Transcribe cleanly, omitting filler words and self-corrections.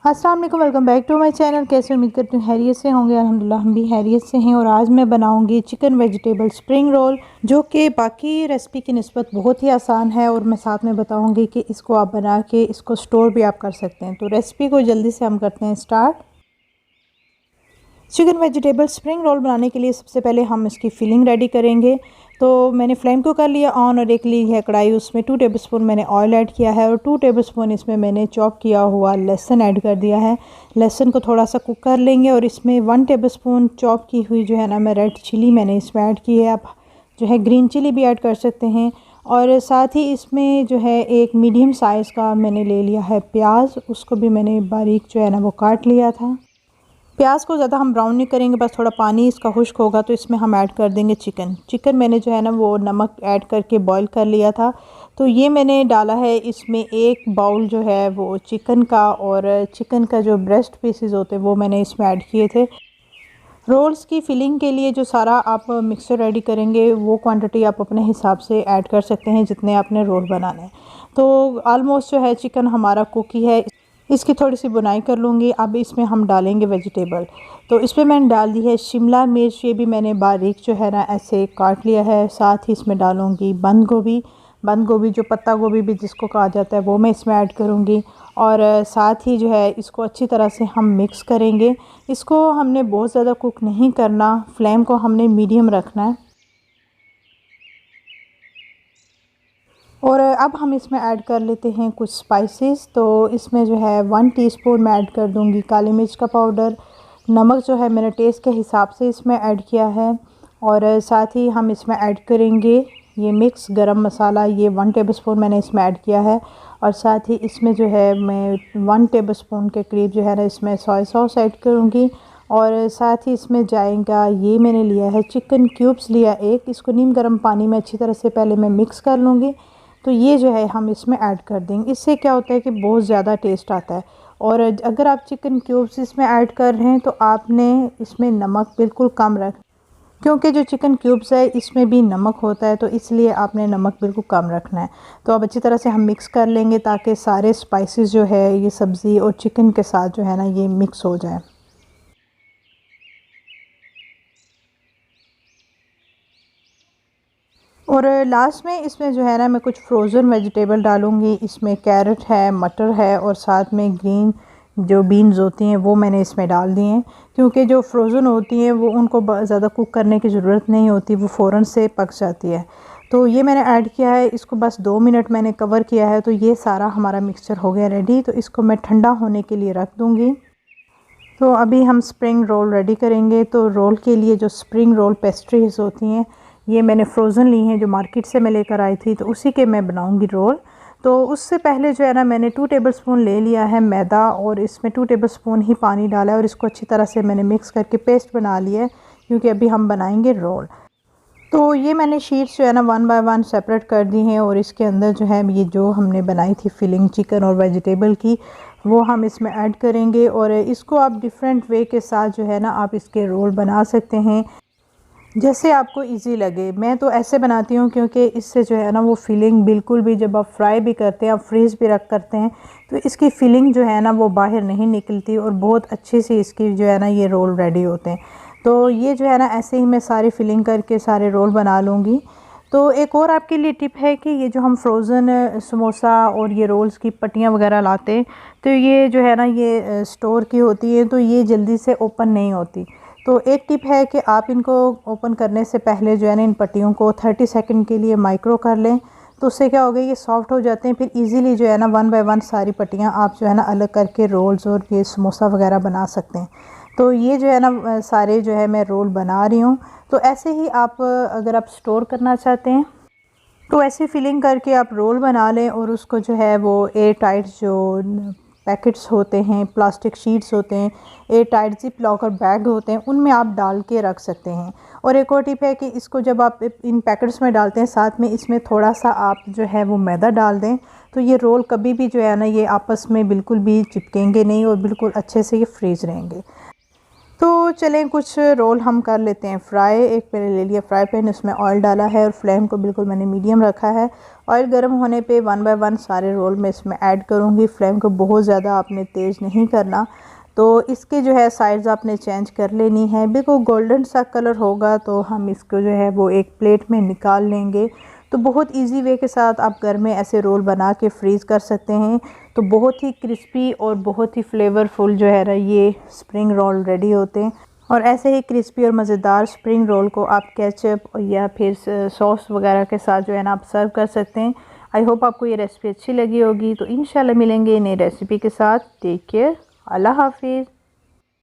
अस्सलाम वालेकुम, welcome back to my channel. कैसे उम्मीद करती हूँ हैरियत से होंगे। अल्हम्दुलिल्लाह हम भी हैरियत से हैं। और आज मैं बनाऊंगी चिकन वेजिटेबल स्प्रिंग रोल, जो कि बाकी रेसिपी की निस्बत बहुत ही आसान है। और मैं साथ में बताऊंगी कि इसको आप बना के इसको स्टोर भी आप कर सकते हैं। तो रेसिपी को जल्दी से हम करते हैं start. Chicken vegetable spring roll बनाने के लिए सबसे पहले हम इसकी फिलिंग रेडी करेंगे। तो मैंने फ्लेम को कर लिया ऑन और एक ली है कढ़ाई, उसमें 2 टेबलस्पून मैंने ऑयल ऐड किया है और 2 टेबलस्पून इसमें मैंने चॉप किया हुआ लहसुन ऐड कर दिया है। लहसुन को थोड़ा सा कुक कर लेंगे और इसमें 1 टेबलस्पून चॉप की हुई जो है ना मैं रेड चिली मैंने इसमें ऐड की है। आप जो है ग्रीन चिली भी ऐड कर सकते हैं। और साथ ही इसमें जो है एक मीडियम साइज़ का मैंने ले लिया है प्याज, उसको भी मैंने बारीक जो है ना वो काट लिया था। प्याज को ज़्यादा हम ब्राउन नहीं करेंगे, बस थोड़ा पानी इसका खुश्क होगा तो इसमें हम ऐड कर देंगे चिकन मैंने जो है ना वो नमक ऐड करके बॉईल कर लिया था। तो ये मैंने डाला है इसमें 1 बाउल जो है वो चिकन का, और चिकन का जो ब्रेस्ट पीसेस होते हैं वो मैंने इसमें ऐड किए थे। रोल्स की फिलिंग के लिए जो सारा आप मिक्सचर रेडी करेंगे वो क्वांटिटी आप अपने हिसाब से ऐड कर सकते हैं जितने आपने रोल बनाने हैं। तो ऑलमोस्ट जो है चिकन हमारा कुक ही है, इसकी थोड़ी सी बुनाई कर लूँगी। अब इसमें हम डालेंगे वेजिटेबल। तो इसमें मैंने डाल दी है शिमला मिर्च, ये भी मैंने बारीक जो है ना ऐसे काट लिया है। साथ ही इसमें डालूँगी बंद गोभी जो पत्ता गोभी भी जिसको कहा जाता है वो मैं इसमें ऐड करूँगी। और साथ ही जो है इसको अच्छी तरह से हम मिक्स करेंगे। इसको हमने बहुत ज़्यादा कुक नहीं करना, फ्लेम को हमने मीडियम रखना है। और अब हम इसमें ऐड कर लेते हैं कुछ स्पाइसेस। तो इसमें जो है 1 टीस्पून मैं ऐड कर दूंगी काली मिर्च का पाउडर। नमक जो है मैंने टेस्ट के हिसाब से इसमें ऐड किया है। और साथ ही हम इसमें ऐड करेंगे ये मिक्स गरम मसाला, ये 1 टेबलस्पून मैंने इसमें ऐड किया है। और साथ ही इसमें जो है मैं 1 टेबलस्पून के करीब जो है ना इसमें सोया सॉस ऐड करूँगी। और साथ ही इसमें जाएगा ये मैंने लिया है चिकन क्यूब्स लिया एक, इसको नीम गर्म पानी में अच्छी तरह से पहले मैं मिक्स कर लूँगी। तो ये जो है हम इसमें ऐड कर देंगे। इससे क्या होता है कि बहुत ज़्यादा टेस्ट आता है। और अगर आप चिकन क्यूब्स इसमें ऐड कर रहे हैं तो आपने इसमें नमक बिल्कुल कम रख, क्योंकि जो चिकन क्यूब्स है इसमें भी नमक होता है, तो इसलिए आपने नमक बिल्कुल कम रखना है। तो अब अच्छी तरह से हम मिक्स कर लेंगे ताकि सारे स्पाइसेस जो है ये सब्ज़ी और चिकन के साथ जो है ना ये मिक्स हो जाए। और लास्ट में इसमें जो है ना मैं कुछ फ्रोज़न वेजिटेबल डालूँगी। इसमें कैरेट है, मटर है और साथ में ग्रीन जो बीन्स होती हैं वो मैंने इसमें डाल दी हैं। क्योंकि जो फ्रोज़न होती हैं वो उनको ज़्यादा कुक करने की ज़रूरत नहीं होती, वो फ़ौरन से पक जाती है। तो ये मैंने ऐड किया है, इसको बस 2 मिनट मैंने कवर किया है। तो ये सारा हमारा मिक्सचर हो गया रेडी। तो इसको मैं ठंडा होने के लिए रख दूँगी। तो अभी हम स्प्रिंग रोल रेडी करेंगे। तो रोल के लिए जो स्प्रिंग रोल पेस्ट्रीज़ होती हैं ये मैंने फ़्रोज़न ली हैं, जो मार्केट से मैं लेकर आई थी, तो उसी के मैं बनाऊंगी रोल। तो उससे पहले जो है ना मैंने 2 टेबलस्पून ले लिया है मैदा और इसमें 2 टेबलस्पून ही पानी डाला है और इसको अच्छी तरह से मैंने मिक्स करके पेस्ट बना लिया है, क्योंकि अभी हम बनाएंगे रोल। तो ये मैंने शीट्स जो है ना 1 बाय 1 सेपरेट कर दी हैं और इसके अंदर जो है ये जो हमने बनाई थी फिलिंग चिकन और वेजिटेबल की वो हम इसमें ऐड करेंगे। और इसको आप डिफरेंट वे के साथ जो है ना आप इसके रोल बना सकते हैं, जैसे आपको इजी लगे। मैं तो ऐसे बनाती हूँ क्योंकि इससे जो है ना वो फीलिंग बिल्कुल भी, जब आप फ्राई भी करते हैं, आप फ्रीज़ भी रख करते हैं, तो इसकी फीलिंग जो है ना वो बाहर नहीं निकलती और बहुत अच्छी सी इसकी जो है ना ये रोल रेडी होते हैं। तो ये जो है ना ऐसे ही मैं सारी फिलिंग करके सारे रोल बना लूँगी। तो एक और आपके लिए टिप है कि ये जो हम फ्रोज़न समोसा और ये रोल्स की पट्टियाँ वगैरह लाते हैं, तो ये जो है ना ये स्टोर की होती है, तो ये जल्दी से ओपन नहीं होती। तो एक टिप है कि आप इनको ओपन करने से पहले जो है ना इन पट्टियों को 30 सेकंड के लिए माइक्रो कर लें। तो उससे क्या होगा, ये सॉफ्ट हो जाते हैं। फिर इजीली जो है ना 1 बाय 1 सारी पट्टियाँ आप जो है ना अलग करके रोल्स और ये समोसा वगैरह बना सकते हैं। तो ये जो है ना सारे जो है मैं रोल बना रही हूँ। तो ऐसे ही आप अगर आप स्टोर करना चाहते हैं तो ऐसी फिलिंग करके आप रोल बना लें और उसको जो है वो एयर टाइट जो पैकेट्स होते हैं, प्लास्टिक शीट्स होते हैं, air tight zip locker bag होते हैं, उनमें आप डाल के रख सकते हैं। और एक और टिप है कि इसको जब आप इन पैकेट्स में डालते हैं साथ में इसमें थोड़ा सा आप जो है वो मैदा डाल दें, तो ये रोल कभी भी जो है ना ये आपस में बिल्कुल भी चिपकेंगे नहीं और बिल्कुल अच्छे से ये फ्रीज़ रहेंगे। तो चलें कुछ रोल हम कर लेते हैं फ्राई। एक मैंने ले लिया फ्राई पैन, उसमें ऑयल डाला है और फ्लेम को बिल्कुल मैंने मीडियम रखा है। ऑयल गर्म होने पे 1 बाय 1 सारे रोल मैं इसमें ऐड करूँगी। फ्लेम को बहुत ज़्यादा आपने तेज़ नहीं करना। तो इसके जो है साइड्स आपने चेंज कर लेनी है। बिल्कुल गोल्डन सा कलर होगा तो हम इसको जो है वो एक प्लेट में निकाल लेंगे। तो बहुत इजी वे के साथ आप घर में ऐसे रोल बना के फ्रीज़ कर सकते हैं। तो बहुत ही क्रिस्पी और बहुत ही फ्लेवरफुल जो है ना ये स्प्रिंग रोल रेडी होते हैं। और ऐसे ही क्रिस्पी और मज़ेदार स्प्रिंग रोल को आप केचप या फिर सॉस वगैरह के साथ जो है ना आप सर्व कर सकते हैं। आई होप आपको ये रेसिपी अच्छी लगी होगी। तो इंशाल्लाह मिलेंगे नई रेसिपी के साथ। टेक केयर, अल्लाह हाफिज़।